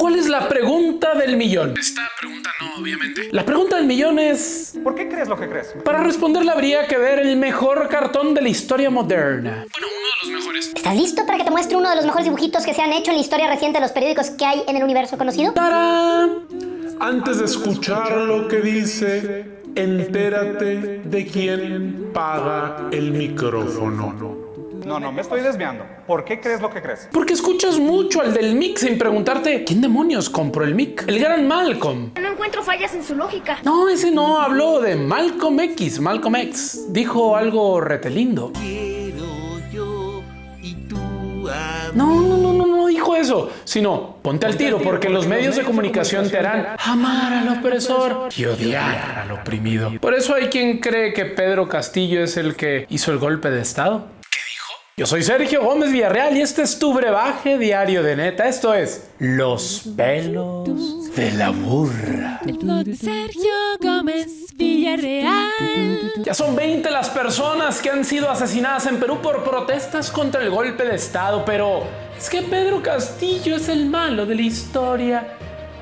¿Cuál es la pregunta del millón? Esta pregunta no, obviamente. La pregunta del millón es... ¿por qué crees lo que crees? Para responderla habría que ver el mejor cartón de la historia moderna. Bueno, uno de los mejores. ¿Estás listo para que te muestre uno de los mejores dibujitos que se han hecho en la historia reciente de los periódicos que hay en el universo conocido? ¡Tarán! Antes de escuchar lo que dice, entérate de quién paga el micrófono. No, me estoy desviando. ¿Por qué crees lo que crees? Porque escuchas mucho al del mic sin preguntarte ¿quién demonios compró el mic? El gran Malcolm. No encuentro fallas en su lógica. No, ese no, habló de Malcolm X. Malcolm X dijo algo retelindo. No dijo eso, sino ponte al tiro, porque los medios de comunicación te harán amar al opresor y odiar al oprimido. Por eso hay quien cree que Pedro Castillo es el que hizo el golpe de estado. ¿Qué dijo? Yo soy Sergio Gómez Villarreal y este es tu brebaje diario de neta. Esto es Los pelos de la burra. El blog de Sergio Gómez Villarreal. Ya son 20 las personas que han sido asesinadas en Perú por protestas contra el golpe de estado, pero es que Pedro Castillo es el malo de la historia.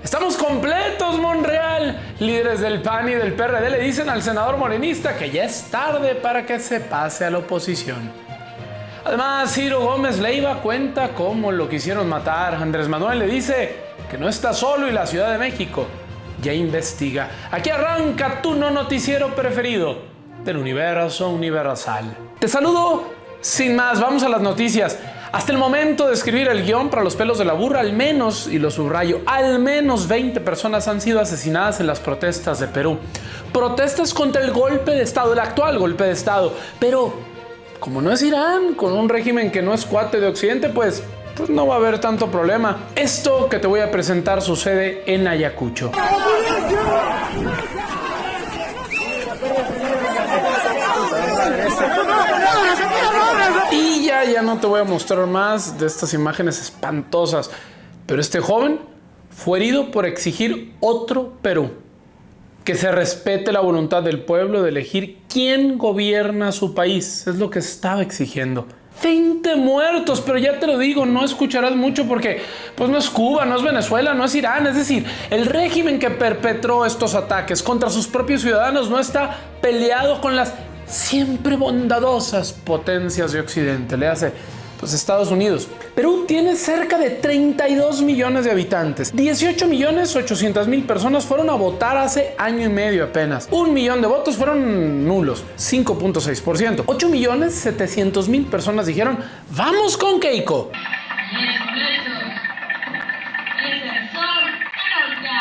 Estamos completos, Monreal. Líderes del PAN y del PRD le dicen al senador morenista que ya es tarde para que se pase a la oposición. Además, Ciro Gómez Leiva cuenta cómo lo quisieron matar. Andrés Manuel le dice que no está solo y la Ciudad de México ya investiga. Aquí arranca tu no noticiero preferido del universo universal. Te saludo sin más, vamos a las noticias. Hasta el momento de escribir el guión para Los pelos de la burra, al menos, y lo subrayo, al menos 20 personas han sido asesinadas en las protestas de Perú. Protestas contra el golpe de estado, el actual golpe de estado. Pero como no es Irán, con un régimen que no es cuate de Occidente, pues no va a haber tanto problema. Esto que te voy a presentar sucede en Ayacucho. Y ya no te voy a mostrar más de estas imágenes espantosas. Pero este joven fue herido por exigir otro Perú. Que se respete la voluntad del pueblo de elegir quién gobierna su país. Es lo que estaba exigiendo. 20 muertos, pero ya te lo digo, no escucharás mucho porque pues no es Cuba, no es Venezuela, no es Irán. Es decir, el régimen que perpetró estos ataques contra sus propios ciudadanos no está peleado con las siempre bondadosas potencias de Occidente. Le hace pues Estados Unidos. Perú tiene cerca de 32 millones de habitantes. 18.800.000 personas fueron a votar hace año y medio apenas. 1 millón de votos fueron nulos, 5.6%. 8.700.000 personas dijeron, vamos con Keiko.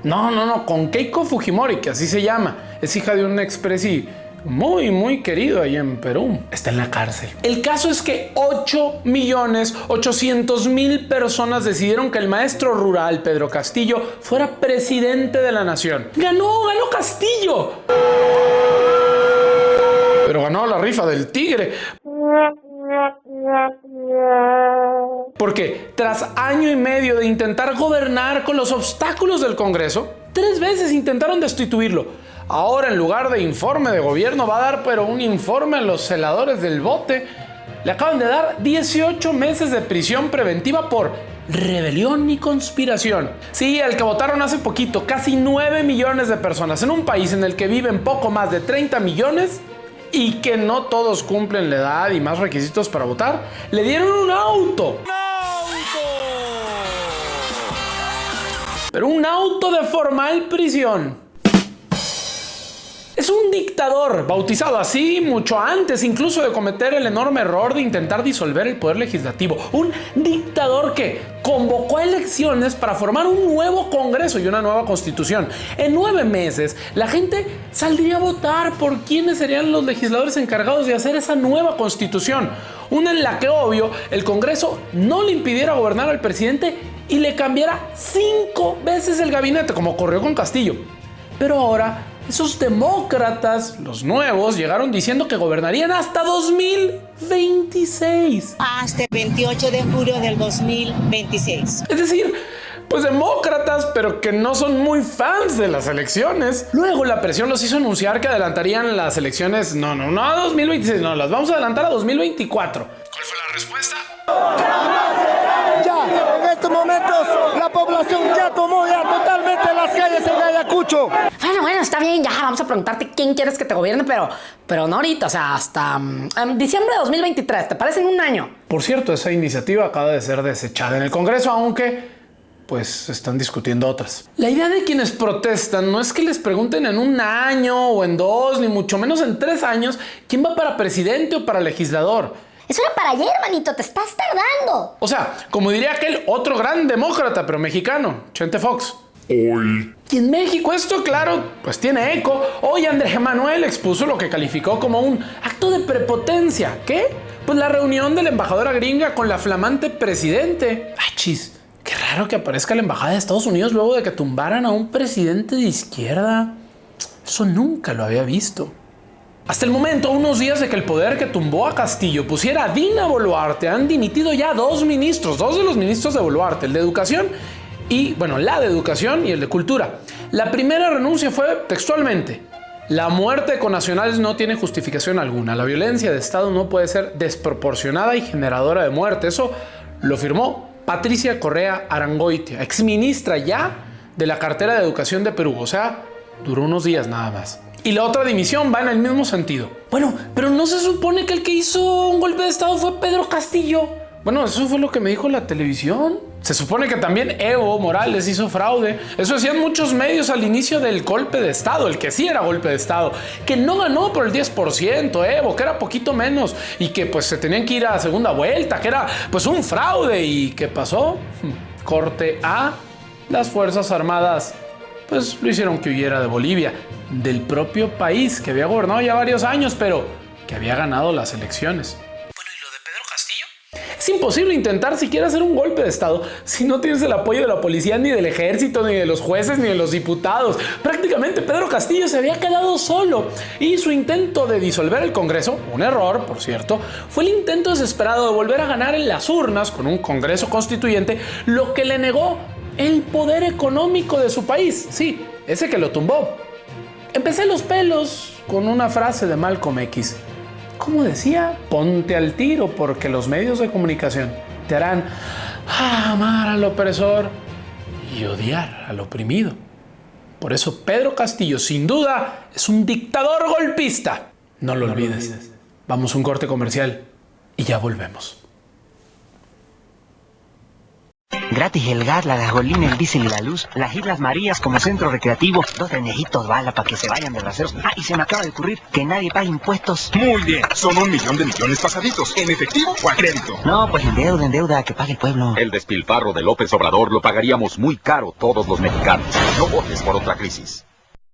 No, con Keiko Fujimori, que así se llama. Es hija de un expresi muy querido ahí en Perú. Está en la cárcel. El caso es que 8.800.000 personas decidieron que el maestro rural Pedro Castillo fuera presidente de la nación. ¡Ganó Castillo! Pero ganó la rifa del tigre. Porque tras año y medio de intentar gobernar con los obstáculos del Congreso, 3 veces intentaron destituirlo. Ahora, en lugar de informe de gobierno, va a dar pero un informe a los celadores del bote. Le acaban de dar 18 meses de prisión preventiva por rebelión y conspiración. Sí, el que votaron hace poquito, casi 9 millones de personas en un país en el que viven poco más de 30 millones y que no todos cumplen la edad y más requisitos para votar, le dieron un auto. Pero un auto de formal prisión. Es un dictador, bautizado así mucho antes incluso de cometer el enorme error de intentar disolver el poder legislativo. Un dictador que convocó a elecciones para formar un nuevo Congreso y una nueva Constitución. En 9 meses, la gente saldría a votar por quiénes serían los legisladores encargados de hacer esa nueva Constitución. Una en la que, obvio, el Congreso no le impidiera gobernar al presidente y le cambiara 5 veces el gabinete, como ocurrió con Castillo. Pero ahora, esos demócratas, los nuevos, llegaron diciendo que gobernarían hasta 2026. Hasta el 28 de julio del 2026. Es decir, pues demócratas, pero que no son muy fans de las elecciones. Luego la presión los hizo anunciar que adelantarían las elecciones. No a 2026, no, las vamos a adelantar a 2024. ¿Cuál fue la respuesta? Ya, en este momentos la población ya tomó totalmente las calles en Ayacucho. Bueno, está bien, ya vamos a preguntarte quién quieres que te gobierne, pero no ahorita, o sea, hasta diciembre de 2023, ¿te parece en un año? Por cierto, esa iniciativa acaba de ser desechada en el Congreso, aunque pues están discutiendo otras. La idea de quienes protestan no es que les pregunten en un año o en 2, ni mucho menos en 3 años, quién va para presidente o para legislador. Eso era para ayer, manito, te estás tardando. O sea, como diría aquel otro gran demócrata, pero mexicano, Chente Fox. Hoy. Y en México esto, claro, pues tiene eco. Hoy Andrés Manuel expuso lo que calificó como un acto de prepotencia. ¿Qué? Pues la reunión de la embajadora gringa con la flamante presidente. ¡Ay, chis! Qué raro que aparezca la embajada de Estados Unidos luego de que tumbaran a un presidente de izquierda. Eso nunca lo había visto. Hasta el momento, unos días de que el poder que tumbó a Castillo pusiera a Dina Boluarte, han dimitido ya 2 ministros, 2 de los ministros de Boluarte, el de Educación y, bueno, la de Educación y el de Cultura. La primera renuncia fue textualmente: la muerte de connacionales no tiene justificación alguna. La violencia de Estado no puede ser desproporcionada y generadora de muerte. Eso lo firmó Patricia Correa Arangoitia, exministra ya de la cartera de Educación de Perú. O sea, duró unos días nada más. Y la otra dimisión va en el mismo sentido. Bueno, pero ¿no se supone que el que hizo un golpe de Estado fue Pedro Castillo? Bueno, eso fue lo que me dijo la televisión. Se supone que también Evo Morales hizo fraude. Eso decían muchos medios al inicio del golpe de Estado, el que sí era golpe de Estado, que no ganó por el 10%, Evo, que era poquito menos, y que pues se tenían que ir a segunda vuelta, que era pues un fraude. ¿Y qué pasó? Corte A, las Fuerzas Armadas pues lo hicieron que huyera de Bolivia, del propio país que había gobernado ya varios años, pero que había ganado las elecciones. Bueno, ¿y lo de Pedro Castillo? Es imposible intentar siquiera hacer un golpe de Estado si no tienes el apoyo de la policía, ni del ejército, ni de los jueces, ni de los diputados. Prácticamente Pedro Castillo se había quedado solo, y su intento de disolver el Congreso, un error, por cierto, fue el intento desesperado de volver a ganar en las urnas con un Congreso constituyente, lo que le negó el poder económico de su país. Sí, ese que lo tumbó. Empecé los pelos con una frase de Malcolm X. ¿Cómo decía? Ponte al tiro, porque los medios de comunicación te harán amar al opresor y odiar al oprimido. Por eso Pedro Castillo, sin duda, es un dictador golpista. No lo olvides. Vamos a un corte comercial y ya volvemos. Gratis el gas, la gasolina, el diésel y la luz. Las Islas Marías como centro recreativo. 2 trenejitos bala para que se vayan de raseros. Ah, y se me acaba de ocurrir que nadie pague impuestos. Muy bien, son 1.000.000 de millones pasaditos. ¿En efectivo o a crédito? No, pues en deuda, que pague el pueblo. El despilfarro de López Obrador lo pagaríamos muy caro todos los mexicanos. No votes por otra crisis.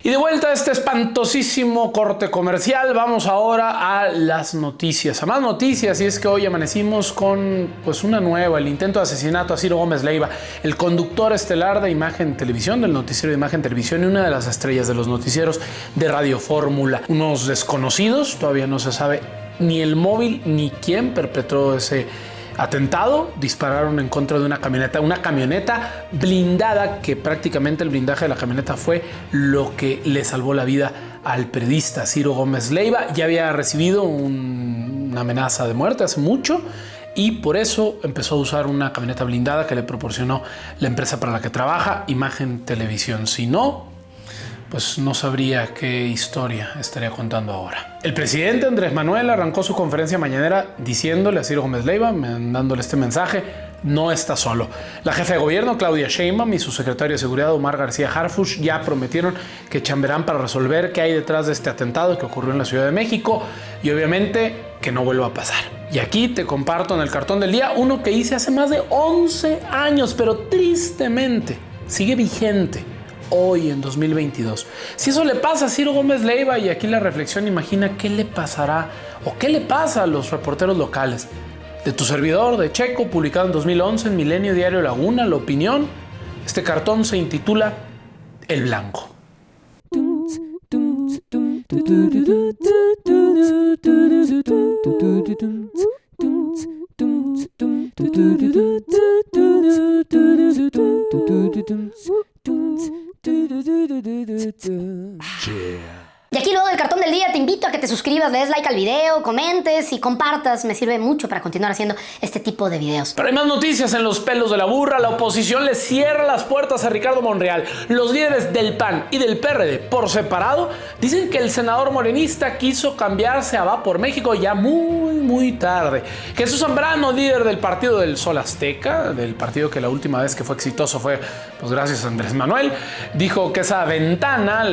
Y de vuelta a este espantosísimo corte comercial, vamos ahora a las noticias. A más noticias, y es que hoy amanecimos con pues una nueva, el intento de asesinato a Ciro Gómez Leiva, el conductor estelar de Imagen Televisión, del noticiero de Imagen Televisión y una de las estrellas de los noticieros de Radio Fórmula. Unos desconocidos, todavía no se sabe ni el móvil ni quién perpetró ese atentado, dispararon en contra de una camioneta blindada, que prácticamente el blindaje de la camioneta fue lo que le salvó la vida al periodista Ciro Gómez Leiva. Ya había recibido una amenaza de muerte hace mucho y por eso empezó a usar una camioneta blindada que le proporcionó la empresa para la que trabaja, Imagen Televisión. Si no, pues no sabría qué historia estaría contando ahora. El presidente Andrés Manuel arrancó su conferencia mañanera diciéndole a Ciro Gómez Leiva, dándole este mensaje: no está solo. La jefa de gobierno, Claudia Sheinbaum, y su secretario de Seguridad, Omar García Harfuch, ya prometieron que chambearán para resolver qué hay detrás de este atentado que ocurrió en la Ciudad de México y obviamente que no vuelva a pasar. Y aquí te comparto en el cartón del día uno que hice hace más de 11 años, pero tristemente sigue vigente hoy en 2022. Si eso le pasa a Ciro Gómez Leiva, y aquí la reflexión, imagina qué le pasará o qué le pasa a los reporteros locales. De tu servidor, de Checo, publicado en 2011 en Milenio Diario Laguna, La Opinión. Este cartón se intitula El Blanco. Y aquí luego del cartón del día te invito a que te suscribas, le des like al video, comentes y compartas. Me sirve mucho para continuar haciendo este tipo de videos. Pero hay más noticias en los pelos de la burra. La oposición le cierra las puertas a Ricardo Monreal. Los líderes del PAN y del PRD por separado dicen que el senador morenista quiso cambiarse a Va por México ya muy tarde. Jesús Zambrano, líder del Partido del Sol Azteca, del partido que la última vez que fue exitoso fue pues gracias a Andrés Manuel, dijo que esa ventana,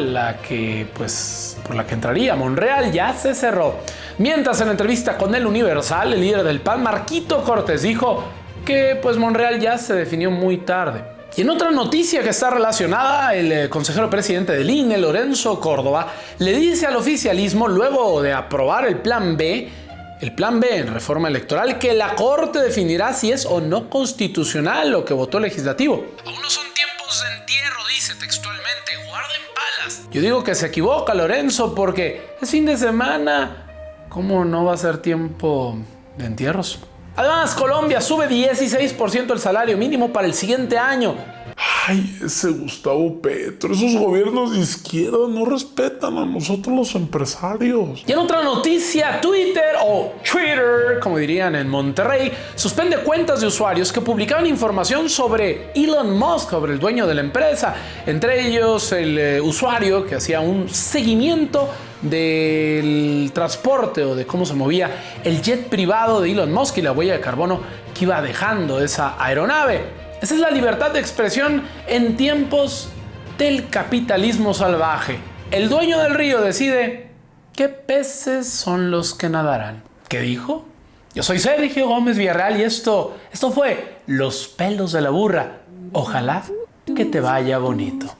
por la que entraría Monreal, ya se cerró. Mientras en la entrevista con El Universal, el líder del PAN, Marquito Cortés, dijo que pues Monreal ya se definió muy tarde. Y en otra noticia que está relacionada, el consejero presidente del INE, Lorenzo Córdoba, le dice al oficialismo, luego de aprobar el Plan B en reforma electoral, que la Corte definirá si es o no constitucional lo que votó el legislativo. Aún no son tiempos de entierro, dice textualmente, guarden palas. Yo digo que se equivoca Lorenzo porque es fin de semana. ¿Cómo no va a ser tiempo de entierros? Además, Colombia sube 16% el salario mínimo para el siguiente año. Ay, ese Gustavo Petro, esos gobiernos de izquierda no respetan a nosotros los empresarios. Y en otra noticia, Twitter, como dirían en Monterrey, suspende cuentas de usuarios que publicaban información sobre Elon Musk, sobre el dueño de la empresa. Entre ellos, el usuario que hacía un seguimiento del transporte o de cómo se movía el jet privado de Elon Musk y la huella de carbono que iba dejando esa aeronave. Esa es la libertad de expresión en tiempos del capitalismo salvaje. El dueño del río decide qué peces son los que nadarán. ¿Qué dijo? Yo soy Sergio Gómez Villarreal y esto fue Los Pelos de la Burra. Ojalá que te vaya bonito.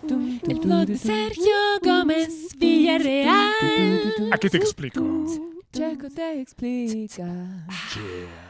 El blog de Sergio Gómez Villarreal. Aquí te explico. Checo te explica. Yeah.